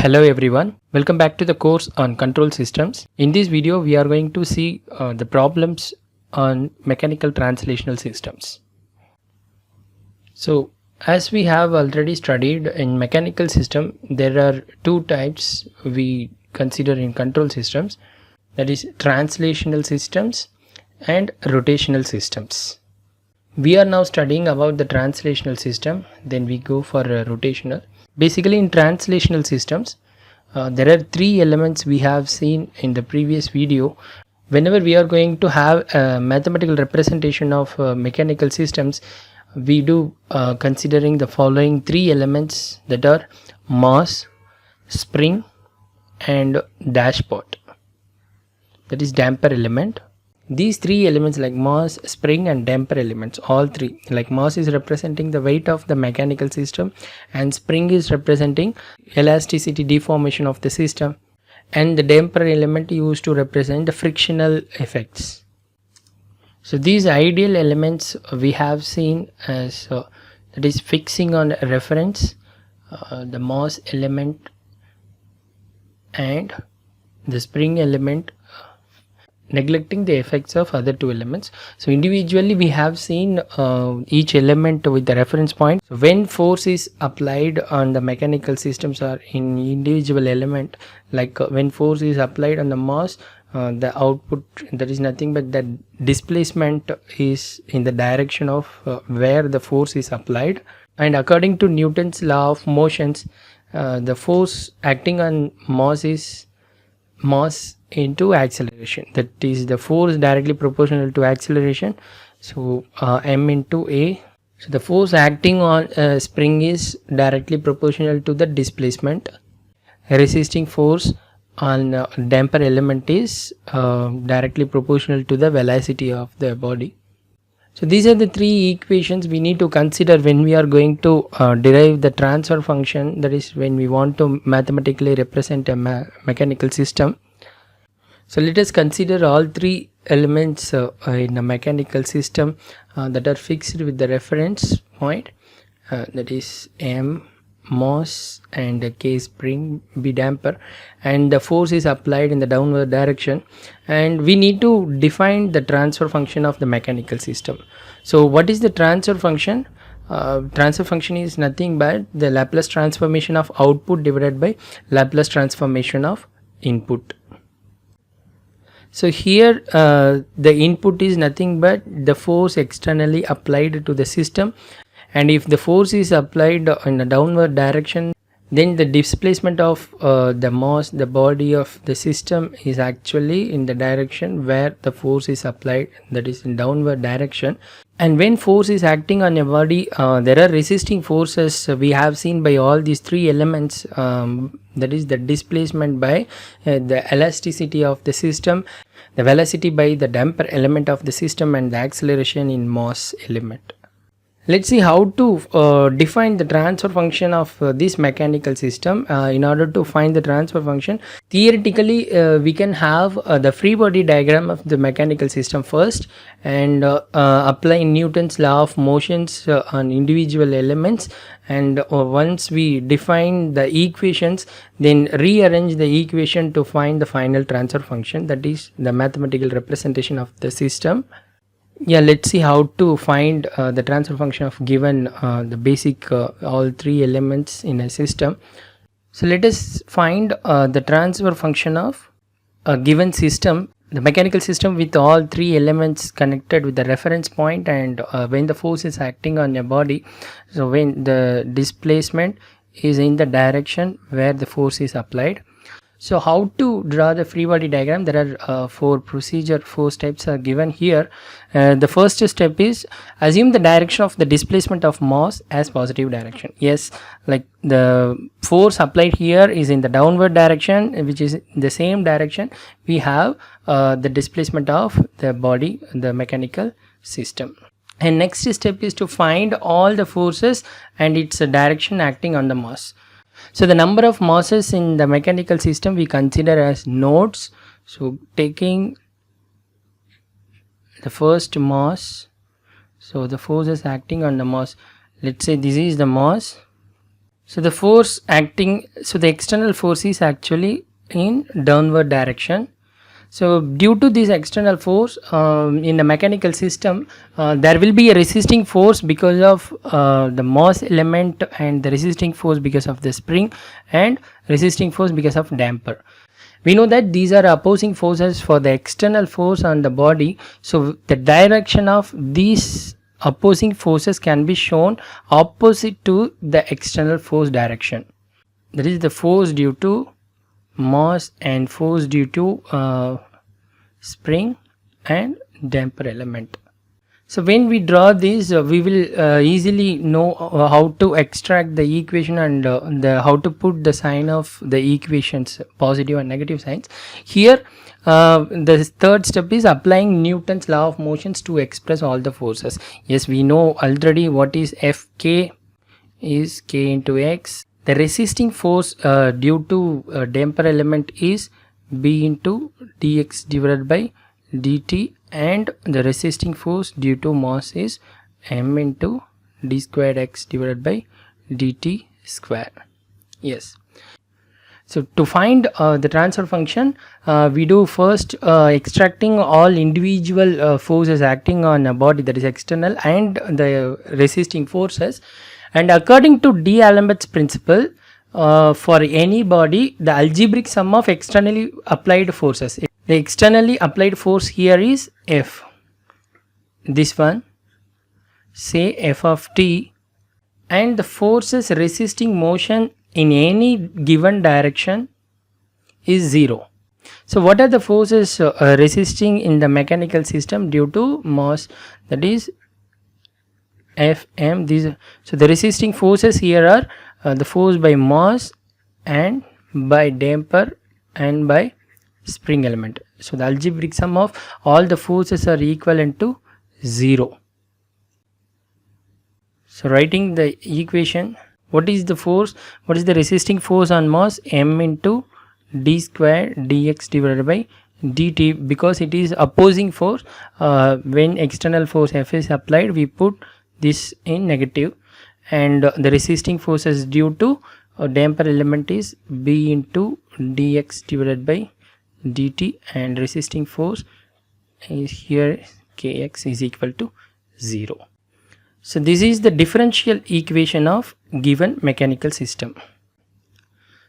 Hello everyone, welcome back to the course on control systems. In this video we are going to see the problems on mechanical translational systems. So as we have already studied in mechanical system, there are two types we consider in control systems, that is translational systems and rotational systems. We are now studying about the translational system, then we go for rotational. Basically in translational systems, there are three elements we have seen in the previous video. Whenever we are going to have a mathematical representation of mechanical systems, we do considering the following three elements, that are mass, spring and dashpot, that is damper element. These three elements like mass, spring and damper elements, all three, like mass is representing the weight of the mechanical system and spring is representing elasticity deformation of the system, and the damper element used to represent the frictional effects. So these ideal elements we have seen as that is fixing on reference, the mass element and the spring element, neglecting the effects of other two elements. So individually we have seen each element with the reference point. So when force is applied on the mechanical systems or in individual element, like when force is applied on the mass, the output, that is nothing but that displacement is in the direction of where the force is applied. And according to Newton's law of motions, the force acting on mass is mass into acceleration, that is the force directly proportional to acceleration, so m into a. So the force acting on spring is directly proportional to the displacement. Resisting force on damper element is directly proportional to the velocity of the body. So these are the three equations we need to consider when we are going to derive the transfer function, that is when we want to mathematically represent a mechanical system. So let us consider all three elements in a mechanical system that are fixed with the reference point, that is m, mass and k spring, b damper, and the force is applied in the downward direction, and we need to define the transfer function of the mechanical system. So what is the transfer function? Transfer function is nothing but the Laplace transformation of output divided by Laplace transformation of input. So here the input is nothing but the force externally applied to the system, and if the force is applied in a downward direction, then the displacement of the mass, the body of the system, is actually in the direction where the force is applied, that is in downward direction. And when force is acting on a body, there are resisting forces we have seen by all these three elements, that is the displacement by the elasticity of the system, the velocity by the damper element of the system, and the acceleration in mass element. Let's see how to define the transfer function of this mechanical system. In order to find the transfer function, theoretically we can have the free body diagram of the mechanical system first, and apply Newton's law of motions on individual elements, and once we define the equations, then rearrange the equation to find the final transfer function, that is the mathematical representation of the system. Yeah, let's see how to find the transfer function of given the basic all three elements in a system. So let us find the transfer function of a given system, the mechanical system with all three elements connected with the reference point, and when the force is acting on a body, so when the displacement is in the direction where the force is applied. So how to draw the free body diagram? There are four steps are given here. The first step is assume the direction of the displacement of mass as positive direction. Yes, like the force applied here is in the downward direction, which is the same direction we have the displacement of the body, the mechanical system. And next step is to find all the forces and its direction acting on the mass. So the number of masses in the mechanical system we consider as nodes. So taking the first mass, so the force is acting on the mass, let's say this is the mass, So the force acting, so the external force is actually in downward direction. So due to this external force in the mechanical system, there will be a resisting force because of the mass element, and the resisting force because of the spring, and resisting force because of damper. We know that these are opposing forces for the external force on the body. So the direction of these opposing forces can be shown opposite to the external force direction. That is the force due to mass and force due to spring and damper element. So when we draw this, we will easily know how to extract the equation, and how to put the sign of the equations, positive and negative signs. Here the third step is applying Newton's law of motions to express all the forces. Yes, we know already what is Fk is k into x. The resisting force due to damper element is b into dx divided by dt, and the resisting force due to mass is m into d squared x divided by dt square. Yes. So to find the transfer function, we do first extracting all individual forces acting on a body, that is external, and the resisting forces. And according to D'Alembert's principle, for any body, the algebraic sum of externally applied forces. The externally applied force here is F. This one, say f of t, and the forces resisting motion in any given direction is 0. So what are the forces resisting in the mechanical system due to mass? That is Fm. These, so the resisting forces here are the force by mass and by damper and by spring element. So the algebraic sum of all the forces are equivalent to 0. So writing the equation, what is the force, what is the resisting force on mass? M into d square dx divided by dt, because it is opposing force. When external force F is applied, we put this in negative, and the resisting forces due to damper element is b into dx divided by dt, and resisting force is here kx is equal to 0. So this is the differential equation of given mechanical system.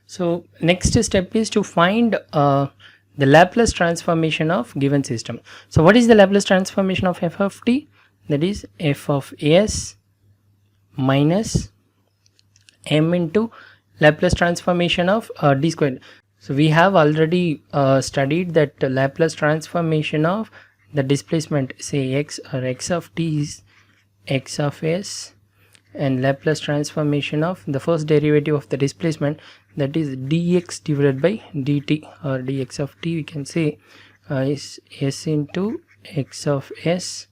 So next step is to find the Laplace transformation of given system. So what is the Laplace transformation of f of t? That is f of s minus m into Laplace transformation of d squared. So we have already studied that Laplace transformation of the displacement, say x or x of t, is x of s, and Laplace transformation of the first derivative of the displacement, that is dx divided by dt, or dx of t we can say is s into x of s,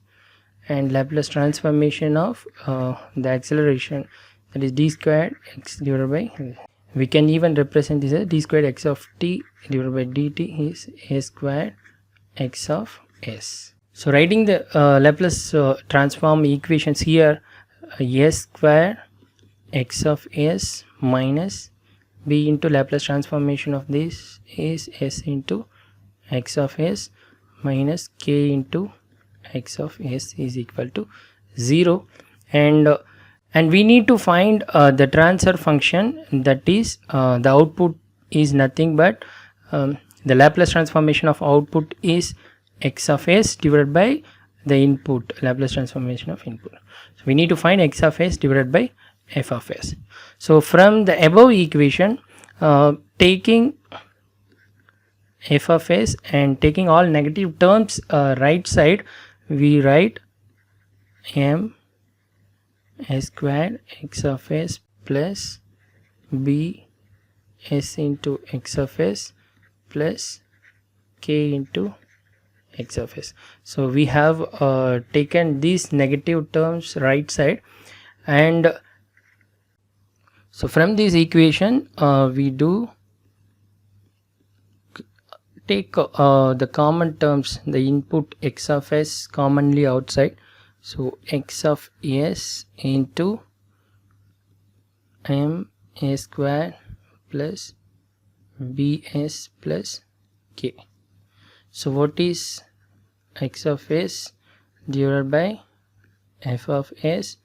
and Laplace transformation of the acceleration, that is d squared x divided by, we can even represent this as d squared x of t divided by dt is a squared x of s. So writing the Laplace transform equations here, s square x of s minus b into Laplace transformation of this is s into x of s minus k into x of s is equal to 0, and we need to find the transfer function, that is the output is nothing but the Laplace transformation of output is x of s divided by the input, Laplace transformation of input. So we need to find x of s divided by f of s. So from the above equation, taking f of s and taking all negative terms right side, we write m s squared x of s plus b s into x of s plus k into x of s. So we have taken these negative terms right side, and so from this equation we do take the common terms, the input x of s commonly outside, so x of s into m a square plus bs plus k. So what is x of s divided by f of s,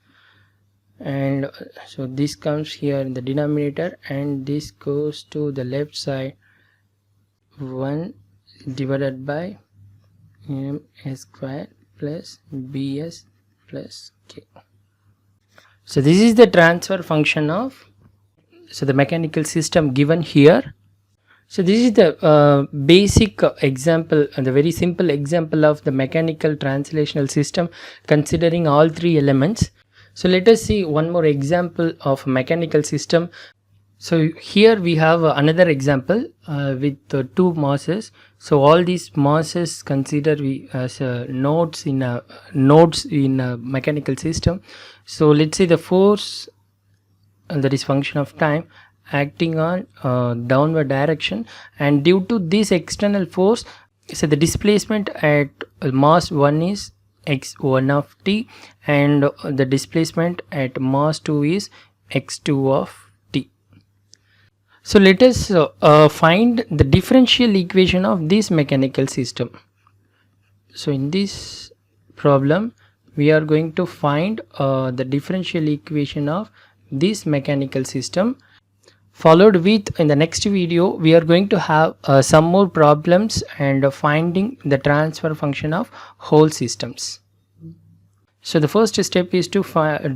and so this comes here in the denominator and this goes to the left side, 1 divided by m s square plus bs plus k. So this is the transfer function of the mechanical system given here. So this is the basic example, the very simple example of the mechanical translational system considering all three elements. So let us see one more example of mechanical system. So here we have another example with two masses. So all these masses consider we as nodes in a mechanical system. So let's say the force, that is function of time, acting on downward direction, and due to this external force, so the displacement at mass 1 is x1 of t and the displacement at mass 2 is x2 of t. So let us find the differential equation of this mechanical system. So in this problem we are going to find the differential equation of this mechanical system, followed with in the next video we are going to have some more problems and finding the transfer function of whole systems. So the first step is to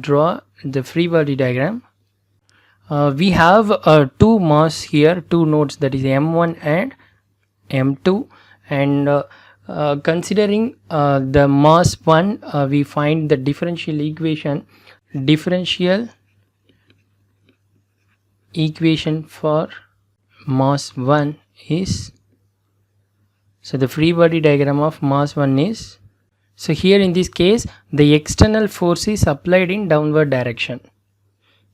draw the free body diagram. We have two mass here, two nodes, that is m1 and m2, and considering the mass 1, we find the differential equation for mass 1 is, so the free body diagram of mass 1 is, so here in this case the external force is applied in downward direction.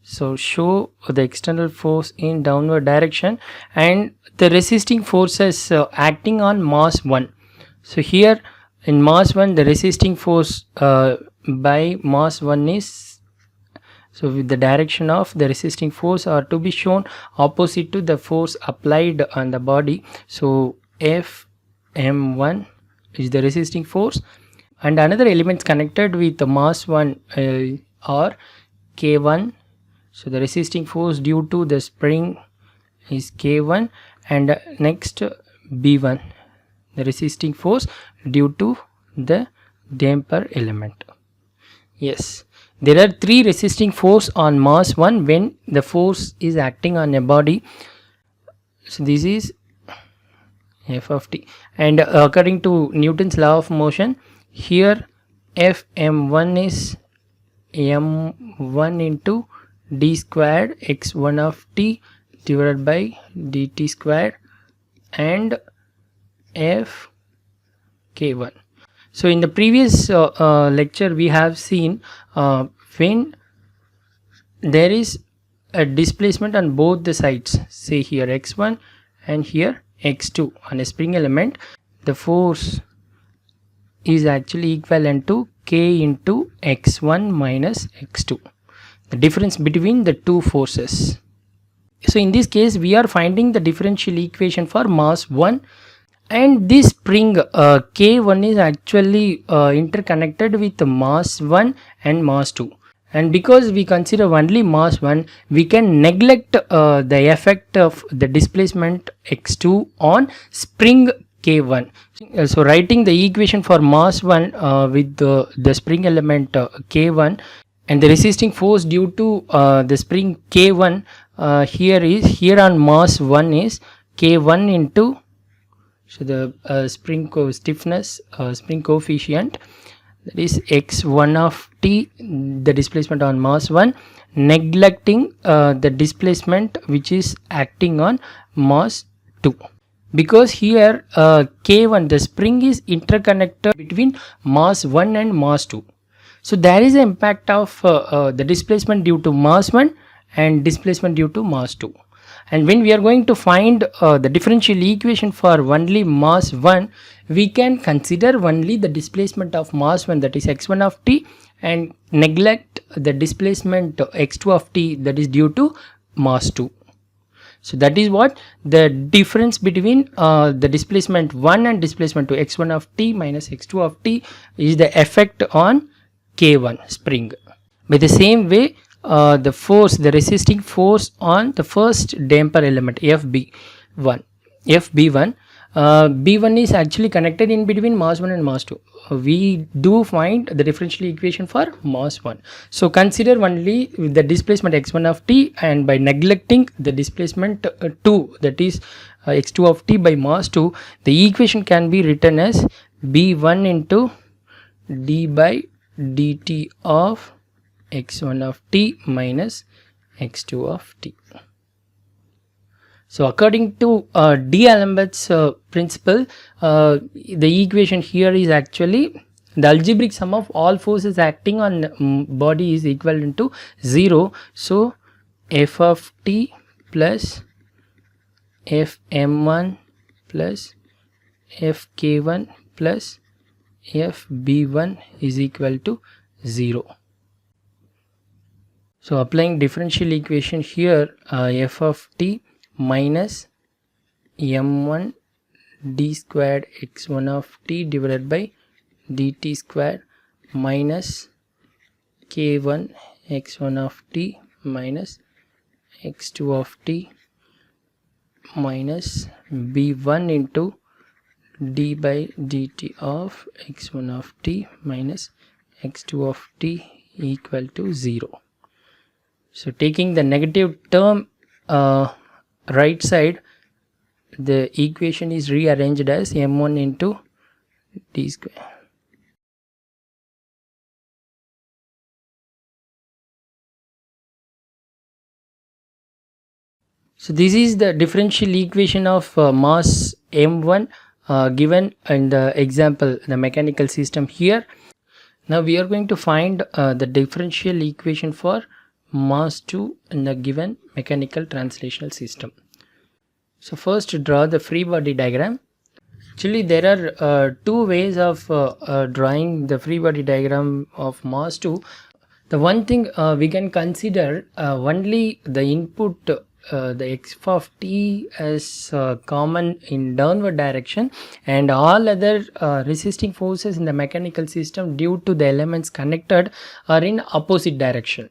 So show the external force in downward direction and the resisting forces acting on mass 1. So here in mass 1 the resisting force by mass 1 is, so with the direction of the resisting force are to be shown opposite to the force applied on the body. So Fm1 is the resisting force, and another elements connected with the mass 1 are K1. So the resisting force due to the spring is K1, and next B1, the resisting force due to the damper element. Yes, there are three resisting force on mass 1 when the force is acting on a body. So this is F of t, and according to Newton's law of motion, here Fm1 is m1 into d squared x1 of t divided by dt squared and f k1. So in the previous lecture we have seen when there is a displacement on both the sides, say here x1 and here x2 on a spring element, the force is actually equivalent to k into x1 minus x2, the difference between the two forces. So in this case we are finding the differential equation for mass 1, and this spring K1 is actually interconnected with mass 1 and mass 2, and because we consider only mass 1, we can neglect the effect of the displacement x2 on spring K1. So writing the equation for mass 1 with the spring element K1 and the resisting force due to the spring K1 here on mass 1 is K1 into, so the spring stiffness spring coefficient, that is x1 of t, the displacement on mass 1, neglecting the displacement which is acting on mass 2, because here K1, the spring is interconnected between mass 1 and mass 2. So there is an impact of the displacement due to mass 1 and displacement due to mass 2. And when we are going to find the differential equation for only mass 1, we can consider only the displacement of mass 1, that is x1 of t, and neglect the displacement x2 of t, that is due to mass 2. So that is what the difference between the displacement 1 and displacement 2, x1 of t minus x2 of t, is the effect on k1 spring. By the same way, the force, the resisting force on the first damper element fb1, b1 is actually connected in between mass 1 and mass 2. We do find the differential equation for mass 1. So consider only the displacement x1 of t, and by neglecting the displacement 2, that is x2 of t by mass 2, the equation can be written as b1 into d by dt of x1 of t minus x2 of t. So according to D'Alembert's principle, the equation here is actually the algebraic sum of all forces acting on body is equivalent to 0. So f of t plus fm1 plus fk1 plus fb1 is equal to 0. So applying differential equation here, f of t minus m1 d squared x1 of t divided by dt squared minus k1 x1 of t minus x2 of t minus b1 into d by dt of x1 of t minus x2 of t equal to 0. So taking the negative term right side, the equation is rearranged as m1 into d square. So this is the differential equation of mass m1 given in the example, the mechanical system here. Now we are going to find the differential equation for mass 2 in the given mechanical translational system. So first draw the free body diagram. Actually there are two ways of drawing the free body diagram of mass 2. The one thing we can consider only the input, the x of t as common in downward direction, and all other resisting forces in the mechanical system due to the elements connected are in opposite direction.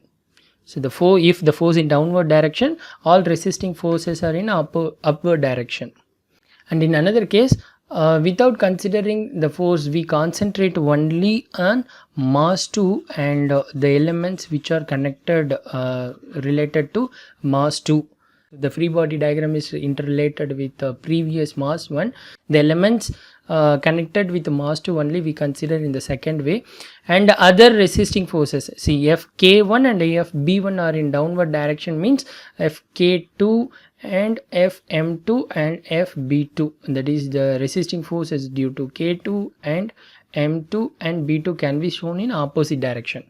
So if the force in downward direction, all resisting forces are in upward direction. And in another case, without considering the force, we concentrate only on mass 2 and the elements which are connected related to mass 2. The free body diagram is interrelated with the previous mass 1. The elements connected with mass 2 only we consider in the second way, and other resisting forces, see fk1 and fb1 are in downward direction, means fk2 and fm2 and fb2, that is the resisting forces due to k2 and m2 and b2 can be shown in opposite direction.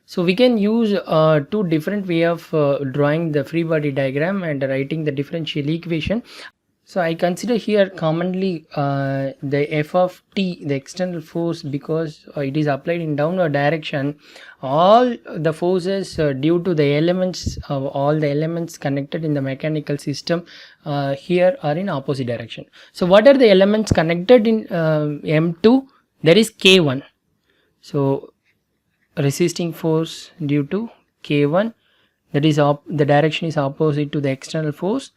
So we can use two different way of drawing the free body diagram and writing the differential equation. So I consider here commonly the f of t, the external force, because it is applied in downward direction. All the forces due to the elements, all the elements connected in the mechanical system here are in opposite direction. So what are the elements connected in M2? There is K1. So resisting force due to K1, that is the direction is opposite to the external force,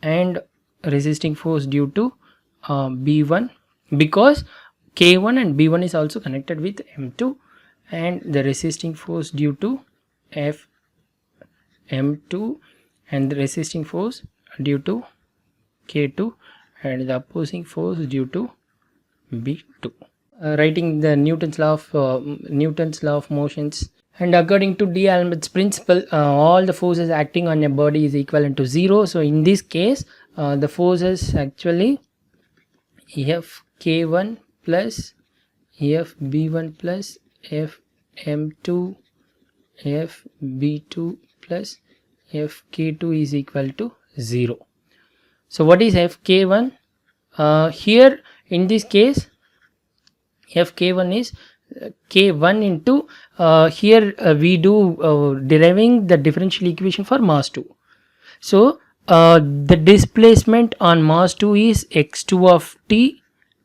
and resisting force due to B1, because K1 and B1 is also connected with M2, and the resisting force due to M2 and the resisting force due to K2 and the opposing force due to B2. Writing the Newton's law of motions. And according to D'Alembert's principle, all the forces acting on a body is equivalent to 0. So in this case, the forces actually Fk1 plus Fb1 plus Fm2 Fb2 plus Fk2 is equal to 0. So what is Fk1? Here in this case, Fk1 is K1 into here we do deriving the differential equation for mass 2. So the displacement on mass 2 is x2 of t,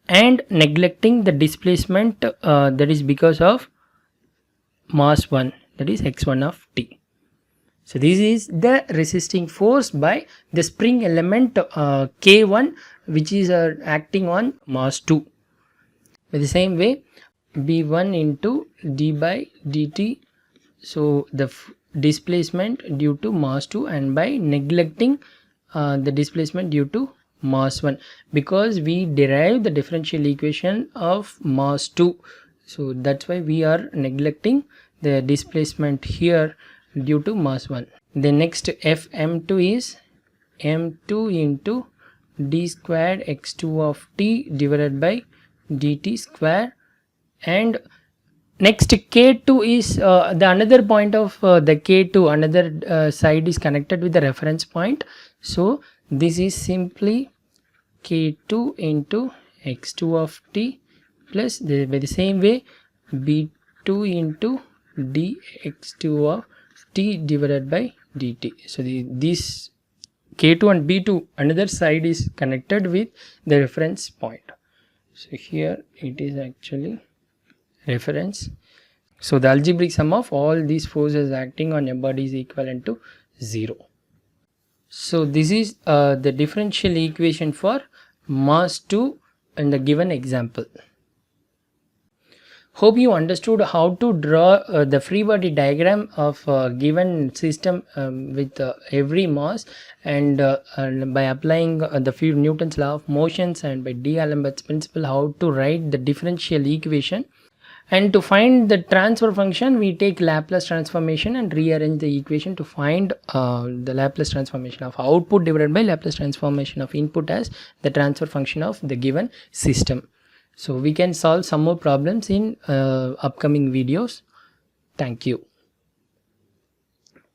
and neglecting the displacement that is because of mass 1, that is x1 of t. So this is the resisting force by the spring element K1, which is acting on mass 2. By the same way, B1 into d by dt, so the displacement due to mass 2, and by neglecting the displacement due to mass 1, because we derive the differential equation of mass 2, so that's why we are neglecting the displacement here due to mass 1. The next Fm2 is m2 into d squared x2 of t divided by dt square, and next K2 is the another point of the K2, another side is connected with the reference point, so this is simply K2 into x2 of t plus by the same way B2 into dx2 of t divided by dt. So this K2 and B2 another side is connected with the reference point, so here it is actually reference. So the algebraic sum of all these forces acting on a body is equivalent to 0. So this is the differential equation for mass 2 in the given example. Hope you understood how to draw the free body diagram of a given system with every mass, and by applying the few Newton's law of motions and by D'Alembert's principle, how to write the differential equation. And to find the transfer function, we take Laplace transformation and rearrange the equation to find the Laplace transformation of output divided by Laplace transformation of input as the transfer function of the given system. So we can solve some more problems in upcoming videos. Thank you.